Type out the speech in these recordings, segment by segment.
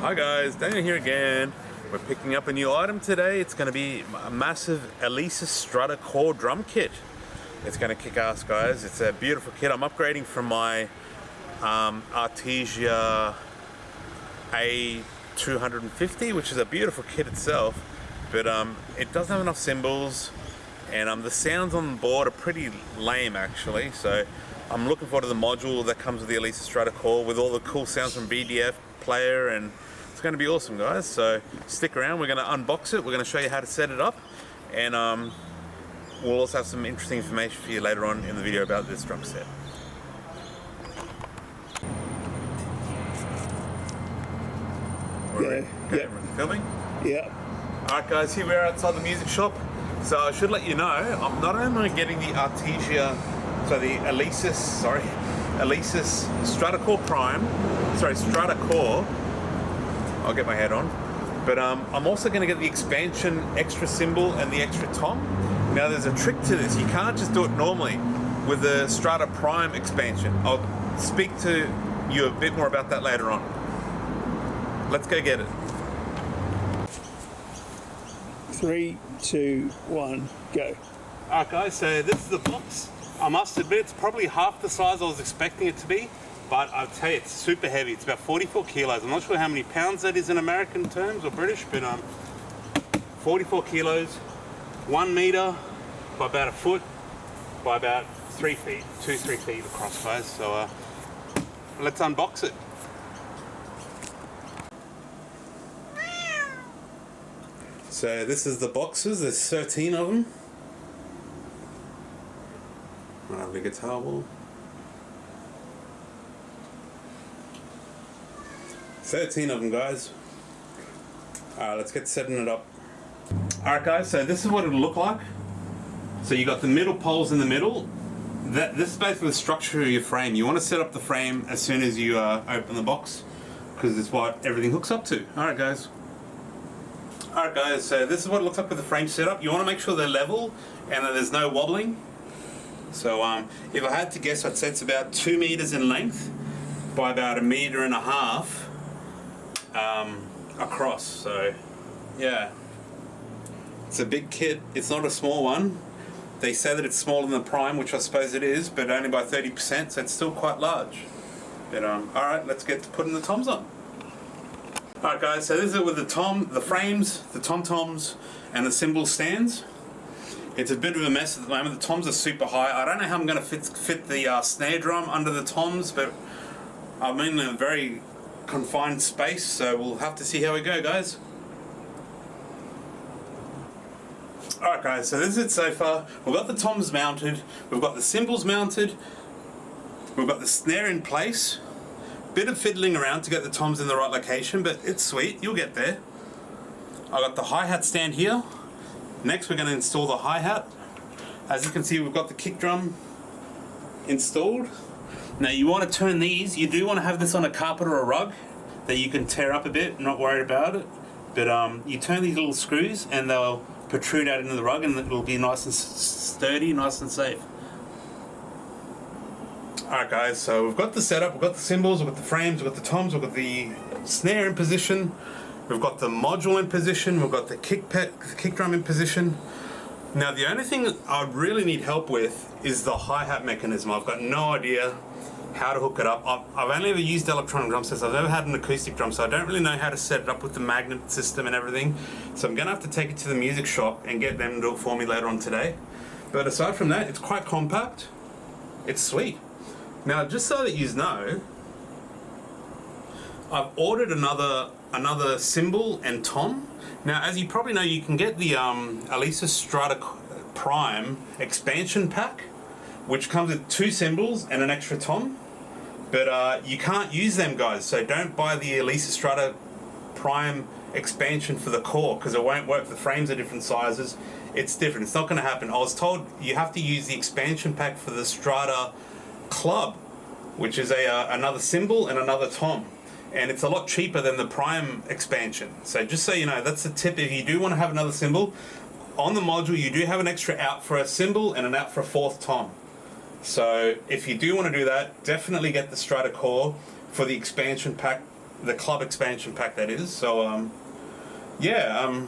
Hi guys, Daniel here again. We're picking up a new item today. It's going to be a massive Alesis Strata core drum kit. It's going to kick ass, guys. It's a beautiful kit. I'm upgrading from my Artesia A250, which is a beautiful kit itself, but it doesn't have enough cymbals, and the sounds on the board are pretty lame actually. So I'm looking forward to the module that comes with the Alesis Strata core with all the cool sounds from VDF player, and it's going to be awesome, guys. So stick around. We're going to unbox it. We're going to show you how to set it up, and we'll also have some interesting information for you later on in the video about this drum set. Yeah. Filming? Yeah. Alright guys, here we are outside the music shop. So I should let you know, I'm not only getting the Artesia, so the Alesis Strata Core Strata Core, I'll get my head on, but I'm also going to get the expansion extra cymbal and the extra tom. Now there's a trick to this. You can't just do it normally with the Strata Prime expansion. I'll speak to you a bit more about that later on. Let's go get it. 3, 2, 1, go. Alright guys, so this is the box. I must admit it's probably half the size I was expecting it to be, but I'll tell you it's super heavy. It's about 44 kilos. I'm not sure how many pounds that is in American terms or British, but 44 kilos, 1 meter by about a foot by about 3 feet, 2-3 feet across, guys. So let's unbox it. So this is the boxes. There's 13 of them. Lovely guitar wall. 13 of them, guys. Alright, let's get setting it up. Alright guys, so this is what it'll look like. So you got the middle poles in the middle. This is basically the structure of your frame. You want to set up the frame as soon as you open the box, because it's what everything hooks up to. Alright guys. Alright guys, so this is what it looks like with the frame setup. You want to make sure they're level and that there's no wobbling. So if I had to guess, I'd say it's about 2 meters in length by about 1.5 meters across. So yeah, it's a big kit. It's not a small one. They say that it's smaller than the Prime, which I suppose it is, but only by 30%, so it's still quite large. But alright, let's get to putting the toms on. Alright guys, so this is it with the frames, the tom-toms, and the cymbal stands. It's a bit of a mess at the moment. The toms are super high. I don't know how I'm going to fit the snare drum under the toms, but I'm in a very confined space, so we'll have to see how we go, guys. Alright guys, so this is it so far. We've got the toms mounted, we've got the cymbals mounted, we've got the snare in place. Bit of fiddling around to get the toms in the right location, but it's sweet, you'll get there. I got the hi-hat stand here. Next we're going to install the hi-hat. As you can see, we've got the kick drum installed. Now you want to turn these, you do want to have this on a carpet or a rug that you can tear up a bit, not worried about it. But you turn these little screws and they'll protrude out into the rug, and it'll be nice and sturdy, nice and safe. Alright guys, so we've got the setup, we've got the cymbals, we've got the frames, we've got the toms, we've got the snare in position, we've got the module in position, we've got the kick drum in position. Now the only thing I really need help with is the hi-hat mechanism. I've got no idea how to hook it up. I've only ever used electronic drum sets. I've never had an acoustic drum, so I don't really know how to set it up with the magnet system and everything. So I'm going to have to take it to the music shop and get them to do it for me later on today. But aside from that, it's quite compact. It's sweet. Now, just so that you know, I've ordered another cymbal and tom. Now, as you probably know, you can get the Alesis Strata Prime expansion pack, which comes with 2 cymbals and an extra tom. But you can't use them, guys, so don't buy the Alesis Strata Prime expansion for the core, because it won't work. The frames are different sizes. It's different. It's not going to happen. I was told you have to use the expansion pack for the Strata Club, which is another cymbal and another tom, and it's a lot cheaper than the Prime expansion. So just so you know, that's a tip. If you do want to have another cymbal on the module, you do have an extra out for a cymbal and an out for a 4th tom. So if you do want to do that, definitely get the Strata core for the expansion pack the club expansion pack, that is. So yeah,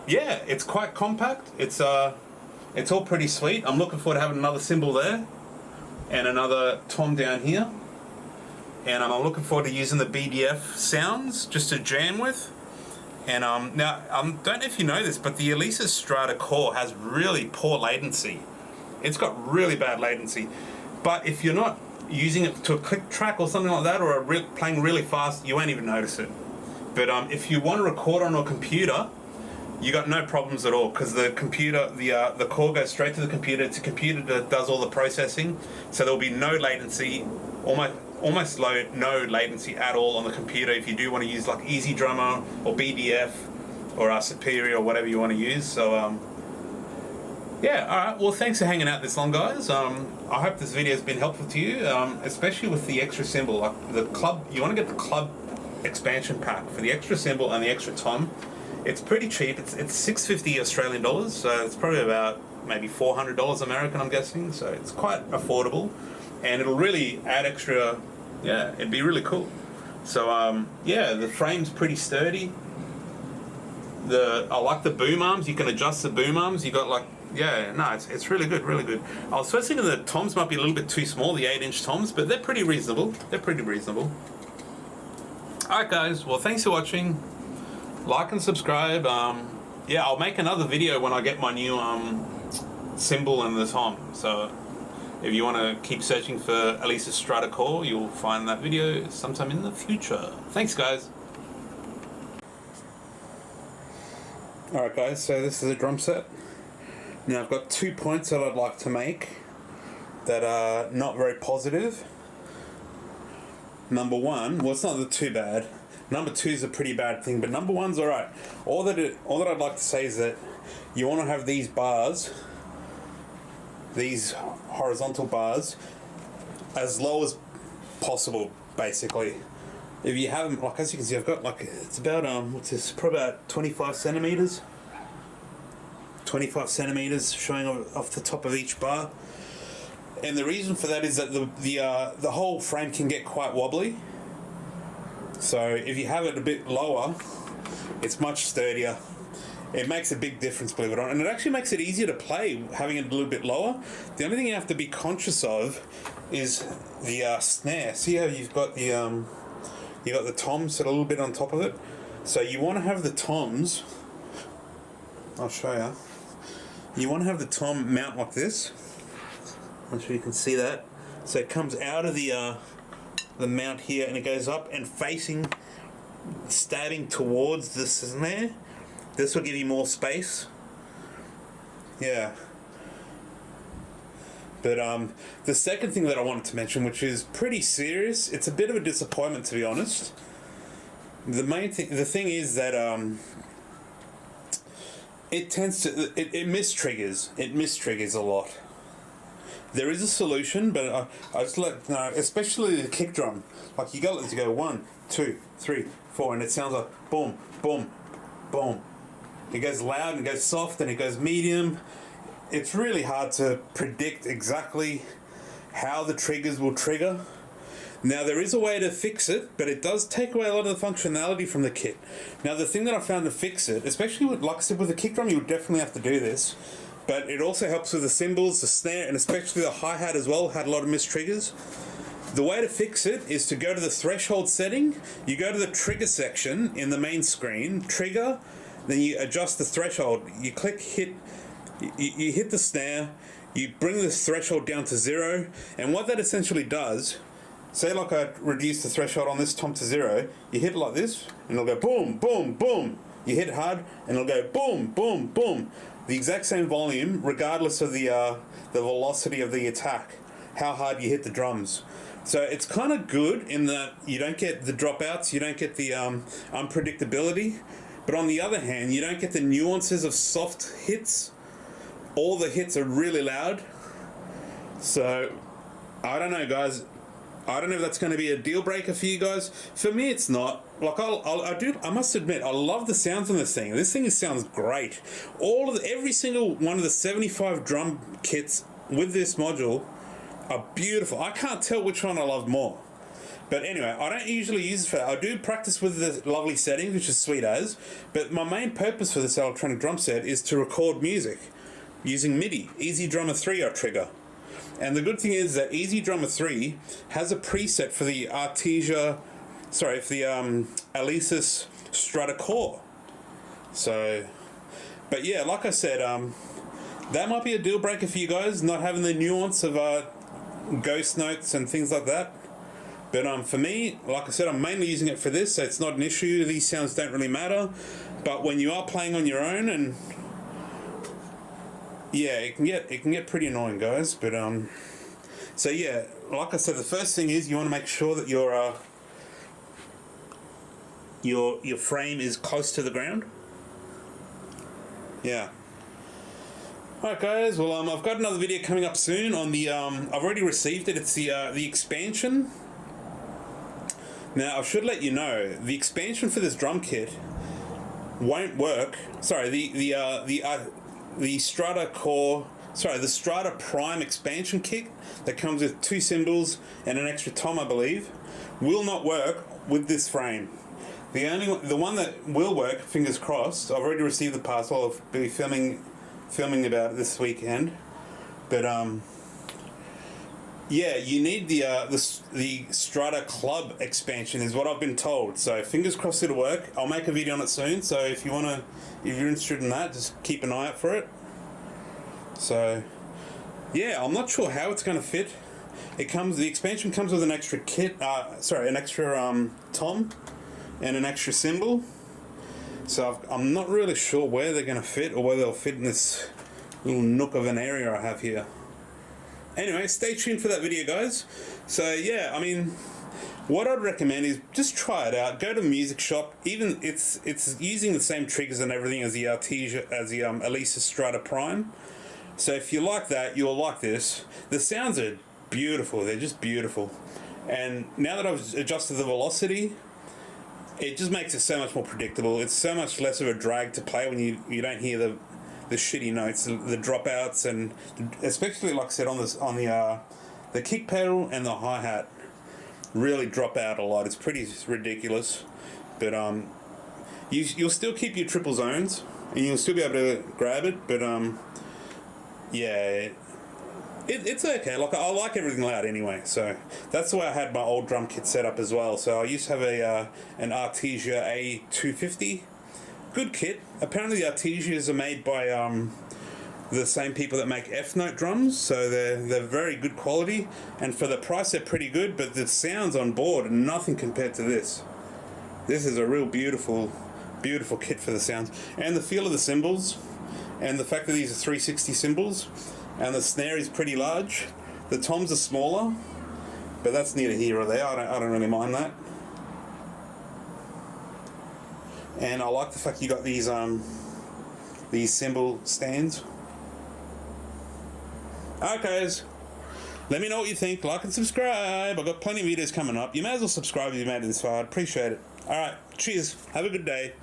yeah, it's quite compact. It's all pretty sweet. I'm looking forward to having another cymbal there and another tom down here. And I'm looking forward to using the BDF sounds just to jam with. And now, don't know if you know this, but the Alesis Strata core has really poor latency. It's got really bad latency. But if you're not using it to a click track or something like that, or playing really fast, you won't even notice it. But if you want to record on a computer, you got no problems at all, because the computer, the core goes straight to the computer. It's a computer that does all the processing, so there'll be no latency, almost no latency at all on the computer if you do want to use like Easy Drummer or BDF or Superior or whatever you want to use. So yeah, alright, well thanks for hanging out this long, guys. I hope this video has been helpful to you, especially with the extra cymbal. Like the club, you want to get the club expansion pack for the extra cymbal and the extra tom. It's pretty cheap. It's $650 Australian dollars, so it's probably about maybe $400 American, I'm guessing. So it's quite affordable, and it'll really add extra. Yeah, it'd be really cool. So yeah, the frame's pretty sturdy. I like the boom arms. You can adjust the boom arms. You got like, yeah, no, it's really good, really good. I was first thinking the toms might be a little bit too small, the 8-inch toms, but they're pretty reasonable. They're pretty reasonable. Alright guys, well thanks for watching. Like and subscribe. Yeah, I'll make another video when I get my new cymbal and the tom. So if you want to keep searching for Alesis Strata core, you'll find that video sometime in the future. Thanks guys. Alright guys, so this is a drum set. Now I've got 2 points that I'd like to make that are not very positive. Number one, well it's not too bad. Number two is a pretty bad thing, but number one's alright. All that I'd like to say is that you want to have these bars, these horizontal bars, as low as possible, basically. If you have them, like as you can see, I've got like, it's about, what's this, probably about 25 centimeters. 25 centimeters showing off the top of each bar. And the reason for that is that the whole frame can get quite wobbly. So if you have it a bit lower, it's much sturdier. It makes a big difference, believe it or not, and it actually makes it easier to play having it a little bit lower. The only thing you have to be conscious of is the snare. See how you've got the toms set a little bit on top of it. So you want to have the toms. I'll show you. You want to have the tom mount like this. I'm sure you can see that. So it comes out of the mount here, and it goes up and facing, stabbing towards the snare. This will give you more space. Yeah. But the second thing that I wanted to mention, which is pretty serious, it's a bit of a disappointment to be honest. The thing is that it tends to it mistriggers. It mistriggers a lot. There is a solution, but I just especially the kick drum. Like you go 1, 2, 3, 4, and it sounds like boom, boom, boom. It goes loud and it goes soft and it goes medium. It's really hard to predict exactly how the triggers will trigger. Now there is a way to fix it, but it does take away a lot of the functionality from the kit. Now the thing that I found to fix it, especially with, like I said, with the kick drum, you would definitely have to do this. But it also helps with the cymbals, the snare, and especially the hi-hat as well, had a lot of mistriggers. The way to fix it is to go to the threshold setting, you go to the trigger section in the main screen, trigger, then you adjust the threshold, you click hit, you hit the snare, you bring the threshold down to 0, and what that essentially does, say like I reduce the threshold on this tom to 0, you hit it like this, and it'll go boom, boom, boom. You hit it hard, and it'll go boom, boom, boom. The exact same volume, regardless of the velocity of the attack, how hard you hit the drums. So it's kind of good in that you don't get the dropouts, you don't get the unpredictability, but on the other hand, you don't get the nuances of soft hits. All the hits are really loud. So I don't know, guys. I don't know if that's going to be a deal breaker for you guys. For me, it's not. Like I must admit, I love the sounds on this thing. This thing sounds great. Every single one of the 75 drum kits with this module are beautiful. I can't tell which one I love more. But anyway, I don't usually use it for that. I do practice with the lovely settings, which is sweet as, but my main purpose for this electronic drum set is to record music using MIDI. Easy Drummer 3 I trigger. And the good thing is that Easy Drummer 3 has a preset for the Alesis Strata core. So, but yeah, like I said, that might be a deal breaker for you guys, not having the nuance of ghost notes and things like that. But for me, like I said, I'm mainly using it for this, so it's not an issue. These sounds don't really matter. But when you are playing on your own, and yeah, it can get pretty annoying, guys. But so yeah, like I said, the first thing is you want to make sure that your frame is close to the ground. Yeah. Alright guys, well I've got another video coming up soon on the I've already received it. It's the expansion. Now I should let you know the expansion for this drum kit won't work. Sorry, the Strata core. Sorry, the Strata Prime expansion kit that comes with 2 cymbals and an extra tom, I believe, will not work with this frame. The one that will work, fingers crossed. I've already received the parcel. I'll be filming about it this weekend. But yeah, you need the Strata Club expansion, is what I've been told. So fingers crossed it'll work. I'll make a video on it soon. So if you're interested in that, just keep an eye out for it. So yeah, I'm not sure how it's going to fit. The expansion comes with an extra kit. An extra tom and an extra cymbal. So I'm not really sure where they're going to fit, or whether they'll fit in this little nook of an area I have here. Anyway, stay tuned for that video, guys. So yeah, I mean, what I'd recommend is just try it out. Go to the music shop. Even it's using the same triggers and everything as the Alesis Strata Prime. So if you like that, you'll like this. The sounds are beautiful. They're just beautiful. And now that I've adjusted the velocity, it just makes it so much more predictable. It's so much less of a drag to play when you don't hear the shitty notes, the dropouts, and especially, like I said, on the kick pedal and the hi-hat really drop out a lot. It's pretty ridiculous. But you'll still keep your triple zones and you'll still be able to grab it. But yeah, it's okay. Like, I like everything loud anyway, so that's the way I had my old drum kit set up as well. So I used to have an Artesia A250, good kit. Apparently the Artesias are made by the same people that make F-note drums, so they're very good quality, and for the price they're pretty good. But the sounds on board are nothing compared to this. This is a real beautiful kit for the sounds, and the feel of the cymbals, and the fact that these are 360 cymbals. And the snare is pretty large. The toms are smaller, but that's neither here or there. I don't really mind that. And I like the fact you got these cymbal stands. Alright guys, let me know what you think. Like and subscribe. I've got plenty of videos coming up. You may as well subscribe if you made it this far. I'd appreciate it. Alright, cheers. Have a good day.